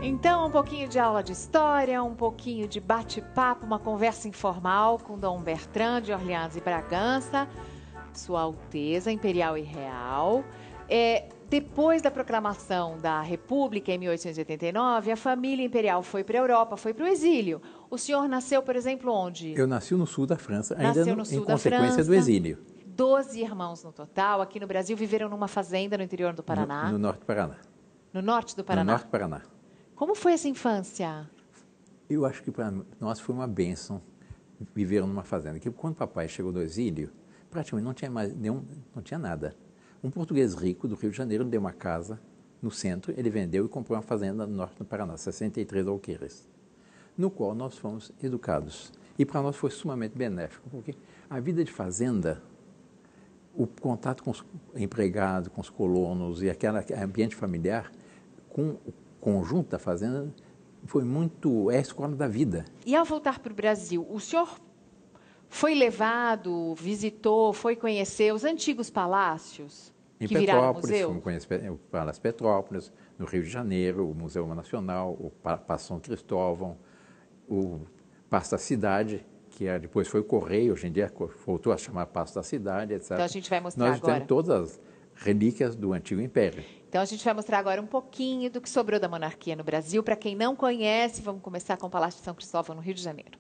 Então, um pouquinho de aula de história, um pouquinho de bate-papo, uma conversa informal com Dom Bertrand de Orleans e Bragança, Sua Alteza Imperial e Real. Depois da proclamação da República em 1889, a família imperial foi para a Europa, foi para o exílio. O senhor nasceu, por exemplo, onde? Eu nasci no sul da França, Nasceu ainda no sul em da consequência França. do exílio. 12 irmãos no total. Aqui no Brasil viveram numa fazenda no interior do Paraná. No norte do Paraná. No norte do Paraná? No norte do Paraná. Como foi essa infância? Eu acho que para nós foi uma bênção viver numa fazenda. Porque quando o papai chegou do exílio, praticamente não tinha mais não tinha nada. Um português rico do Rio de Janeiro deu uma casa no centro, ele vendeu e comprou uma fazenda no norte do Paraná, 63 alqueires, no qual nós fomos educados. E para nós foi sumamente benéfico, porque a vida de fazenda, o contato com os empregados, com os colonos e aquele ambiente familiar, com o conjunto da fazenda, foi muito, é a escola da vida. E ao voltar para o Brasil, o senhor foi levado, visitou, foi conhecer os antigos palácios que viraram museu? Fomos conhecer o Palácio Petrópolis, no Rio de Janeiro, o Museu Nacional, o Paço São Cristóvão, o Paço da Cidade, que depois foi o Correio, hoje em dia voltou a chamar Paço da Cidade, etc. Então a gente vai mostrar agora. Nós temos todas as relíquias do antigo império. Então a gente vai mostrar agora um pouquinho do que sobrou da monarquia no Brasil. Para quem não conhece, vamos começar com o Palácio de São Cristóvão, no Rio de Janeiro.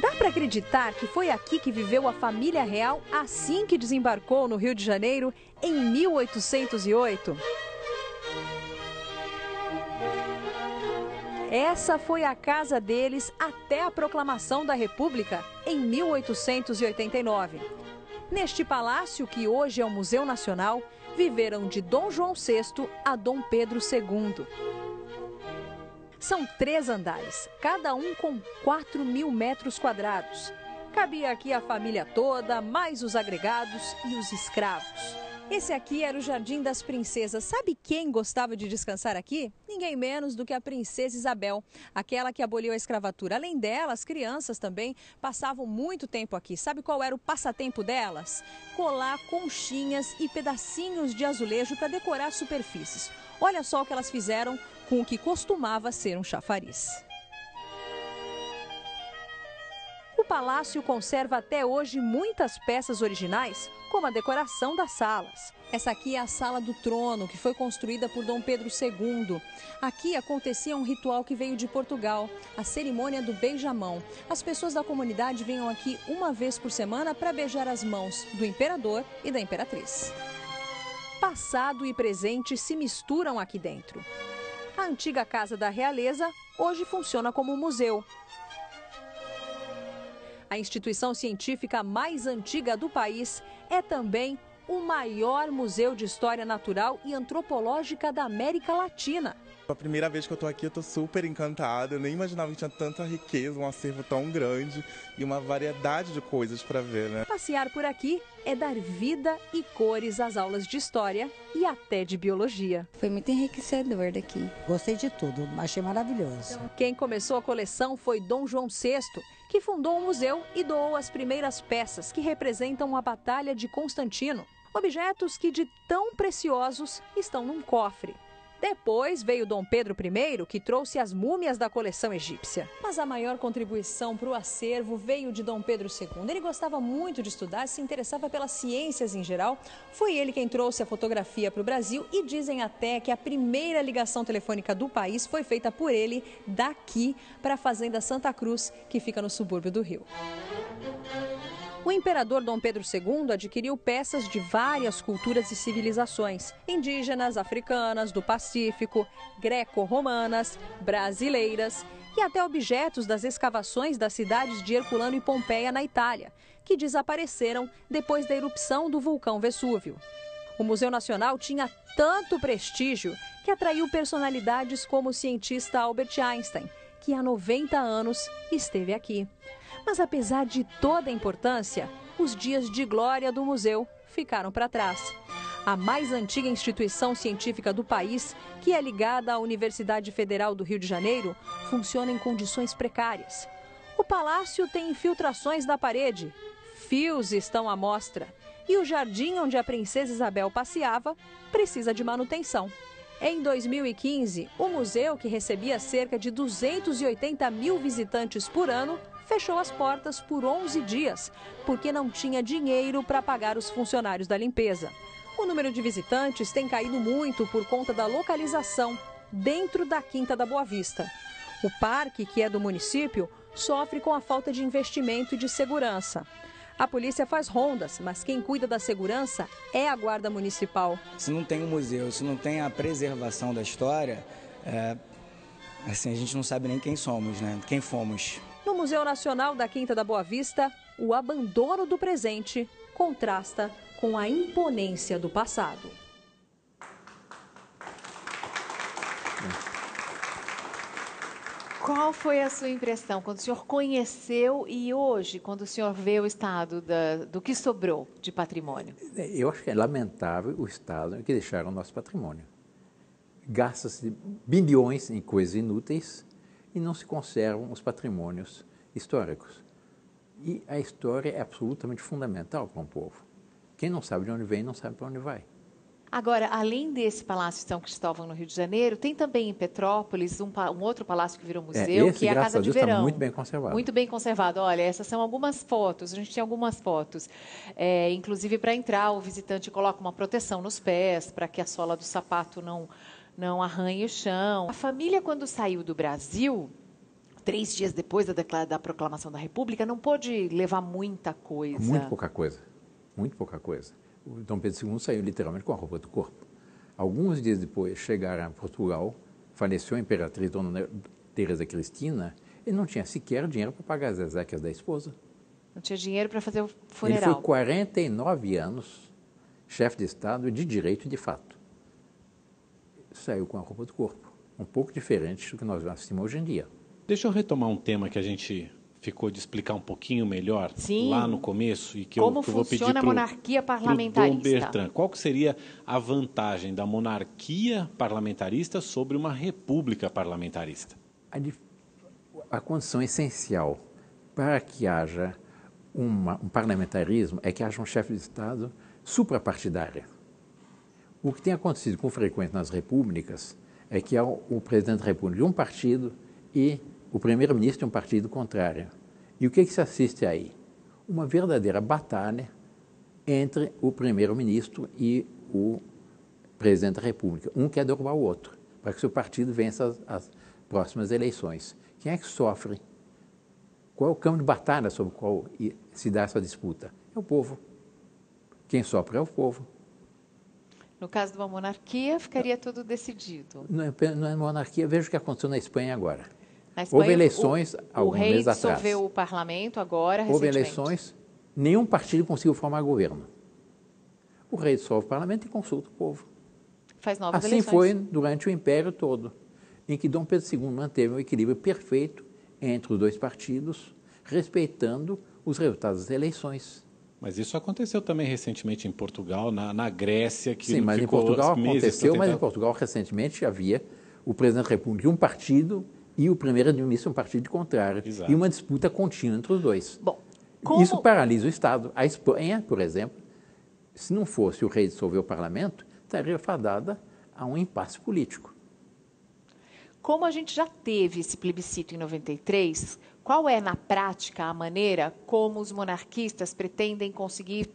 Dá para acreditar que foi aqui que viveu a família real assim que desembarcou no Rio de Janeiro em 1808? Essa foi a casa deles até a proclamação da República em 1889. Neste palácio, que hoje é o Museu Nacional, viveram de Dom João VI a Dom Pedro II. São 3 andares, cada um com 4.000 metros quadrados. Cabia aqui a família toda, mais os agregados e os escravos. Esse aqui era o Jardim das Princesas. Sabe quem gostava de descansar aqui? Ninguém menos do que a Princesa Isabel, aquela que aboliu a escravatura. Além dela, as crianças também passavam muito tempo aqui. Sabe qual era o passatempo delas? Colar conchinhas e pedacinhos de azulejo para decorar superfícies. Olha só o que elas fizeram com o que costumava ser um chafariz. O palácio conserva até hoje muitas peças originais, como a decoração das salas. Essa aqui é a Sala do Trono, que foi construída por Dom Pedro II. Aqui acontecia um ritual que veio de Portugal, a cerimônia do beijamão. As pessoas da comunidade vinham aqui uma vez por semana para beijar as mãos do imperador e da imperatriz. Passado e presente se misturam aqui dentro. A antiga Casa da Realeza hoje funciona como museu. A instituição científica mais antiga do país é também o maior museu de história natural e antropológica da América Latina. A primeira vez que eu estou aqui, eu estou super encantada. Eu nem imaginava que tinha tanta riqueza, um acervo tão grande e uma variedade de coisas para ver, né? Passear por aqui é dar vida e cores às aulas de história e até de biologia. Foi muito enriquecedor daqui. Gostei de tudo, achei maravilhoso. Quem começou a coleção foi Dom João VI, que fundou o museu e doou as primeiras peças que representam a Batalha de Constantino. Objetos que, de tão preciosos, estão num cofre. Depois veio Dom Pedro I, que trouxe as múmias da coleção egípcia. Mas a maior contribuição para o acervo veio de Dom Pedro II. Ele gostava muito de estudar, se interessava pelas ciências em geral. Foi ele quem trouxe a fotografia para o Brasil e dizem até que a primeira ligação telefônica do país foi feita por ele daqui para a Fazenda Santa Cruz, que fica no subúrbio do Rio. O imperador Dom Pedro II adquiriu peças de várias culturas e civilizações, indígenas, africanas, do Pacífico, greco-romanas, brasileiras e até objetos das escavações das cidades de Herculano e Pompeia, na Itália, que desapareceram depois da erupção do vulcão Vesúvio. O Museu Nacional tinha tanto prestígio que atraiu personalidades como o cientista Albert Einstein, que há 90 anos esteve aqui. Mas apesar de toda a importância, os dias de glória do museu ficaram para trás. A mais antiga instituição científica do país, que é ligada à Universidade Federal do Rio de Janeiro, funciona em condições precárias. O palácio tem infiltrações na parede, fios estão à mostra e o jardim onde a Princesa Isabel passeava precisa de manutenção. Em 2015, o museu, que recebia cerca de 280 mil visitantes por ano, fechou as portas por 11 dias, porque não tinha dinheiro para pagar os funcionários da limpeza. O número de visitantes tem caído muito por conta da localização, dentro da Quinta da Boa Vista. O parque, que é do município, sofre com a falta de investimento e de segurança. A polícia faz rondas, mas quem cuida da segurança é a Guarda Municipal. Se não tem um museu, se não tem a preservação da história, assim, a gente não sabe nem quem somos, né? Quem fomos. No Museu Nacional da Quinta da Boa Vista, o abandono do presente contrasta com a imponência do passado. Qual foi a sua impressão quando o senhor conheceu e hoje, quando o senhor vê o estado do que sobrou de patrimônio? Eu acho que é lamentável o estado em que deixaram o nosso patrimônio. Gasta-se bilhões em coisas inúteis e não se conservam os patrimônios históricos. E a história é absolutamente fundamental para um povo. Quem não sabe de onde vem, não sabe para onde vai. Agora, além desse Palácio São Cristóvão no Rio de Janeiro, tem também em Petrópolis um outro palácio que virou museu, esse, que é a Casa de Verão. Está muito bem conservado. Muito bem conservado. Olha, essas são algumas fotos, a gente tem algumas fotos. Inclusive, para entrar, o visitante coloca uma proteção nos pés, para que a sola do sapato não arranhe o chão. A família, quando saiu do Brasil, 3 dias depois da proclamação da República, não pôde levar muita coisa. Muito pouca coisa. Muito pouca coisa. O Dom Pedro II saiu literalmente com a roupa do corpo. Alguns dias depois, chegaram a Portugal, faleceu a imperatriz Dona Teresa Cristina, e não tinha sequer dinheiro para pagar as exéquias da esposa. Não tinha dinheiro para fazer o funeral. Ele foi 49 anos chefe de Estado de direito e de fato. Saiu com a roupa do corpo, um pouco diferente do que nós assistimos hoje em dia. Deixa eu retomar um tema que a gente ficou de explicar um pouquinho melhor. Sim. Lá no começo e que como eu vou pedir funciona a monarquia parlamentarista. Dom Bertrand, qual que seria a vantagem da monarquia parlamentarista sobre uma república parlamentarista? A condição essencial para que haja um parlamentarismo é que haja um chefe de Estado suprapartidário. O que tem acontecido com frequência nas repúblicas é que há o presidente da república de um partido e o primeiro-ministro de um partido contrário. E o que se assiste aí? Uma verdadeira batalha entre o primeiro-ministro e o presidente da República. Um quer derrubar o outro, para que seu partido vença as próximas eleições. Quem é que sofre? Qual é o campo de batalha sobre o qual se dá essa disputa? É o povo. Quem sofre é o povo. No caso de uma monarquia, ficaria tudo decidido. Não é monarquia. Veja o que aconteceu na Espanha agora. Na Espanha, houve eleições alguns meses atrás. O rei dissolveu o parlamento agora, houve recentemente. Eleições, nenhum partido conseguiu formar governo. O rei dissolve o parlamento e consulta o povo. Faz novas eleições. Assim foi durante o Império todo, em que Dom Pedro II manteve um equilíbrio perfeito entre os dois partidos, respeitando os resultados das eleições. Mas isso aconteceu também recentemente em Portugal, na Grécia, que sim, mas em Portugal aconteceu, mas em Portugal recentemente havia o presidente da República de um partido e o primeiro-ministro de um partido contrário. Exato. E uma disputa contínua entre os dois. Bom, isso paralisa o Estado. A Espanha, por exemplo, se não fosse o rei dissolver o parlamento, estaria fadada a um impasse político. Como a gente já teve esse plebiscito em 93, qual é, na prática, a maneira como os monarquistas pretendem conseguir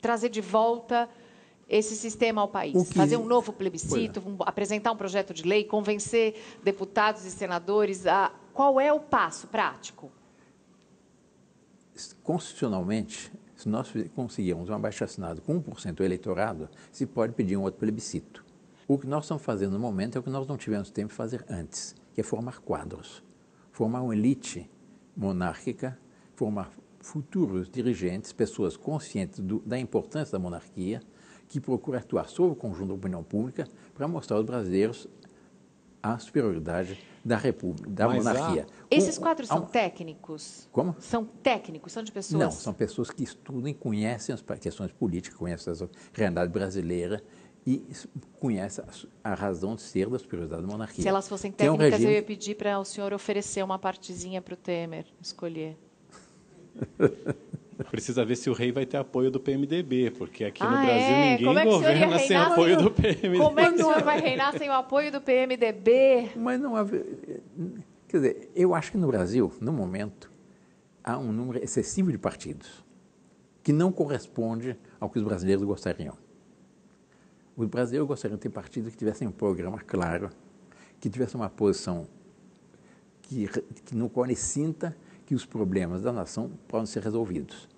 trazer de volta esse sistema ao país? Fazer um novo plebiscito, apresentar um projeto de lei, convencer deputados e senadores a... Qual é o passo prático? Constitucionalmente, se nós conseguirmos um abaixo-assinado com 1% do eleitorado, se pode pedir um outro plebiscito. O que nós estamos fazendo no momento é o que nós não tivemos tempo de fazer antes, que é formar quadros, formar uma elite monárquica, formar futuros dirigentes, pessoas conscientes da importância da monarquia, que procuram atuar sobre o conjunto da opinião pública para mostrar aos brasileiros a superioridade da República, da monarquia. Esses quadros são técnicos? Como? São técnicos, são de pessoas? Não, são pessoas que estudam e conhecem as questões políticas, conhecem a realidade brasileira e conhecem a razão de ser da superioridade da monarquia. Se elas fossem técnicas, eu ia pedir para o senhor oferecer uma partezinha para o Temer escolher. Precisa ver se o rei vai ter apoio do PMDB, porque aqui no Brasil ninguém Como é que o senhor ia governa sem reinar apoio sem do PMDB. Como é que o senhor vai reinar sem o apoio do PMDB? Mas não há... Quer dizer, eu acho que no Brasil, no momento, há um número excessivo de partidos que não corresponde ao que os brasileiros gostariam. Os brasileiros gostariam de ter partidos que tivessem um programa claro, que tivessem uma posição no qual ele sinta que os problemas da nação podem ser resolvidos.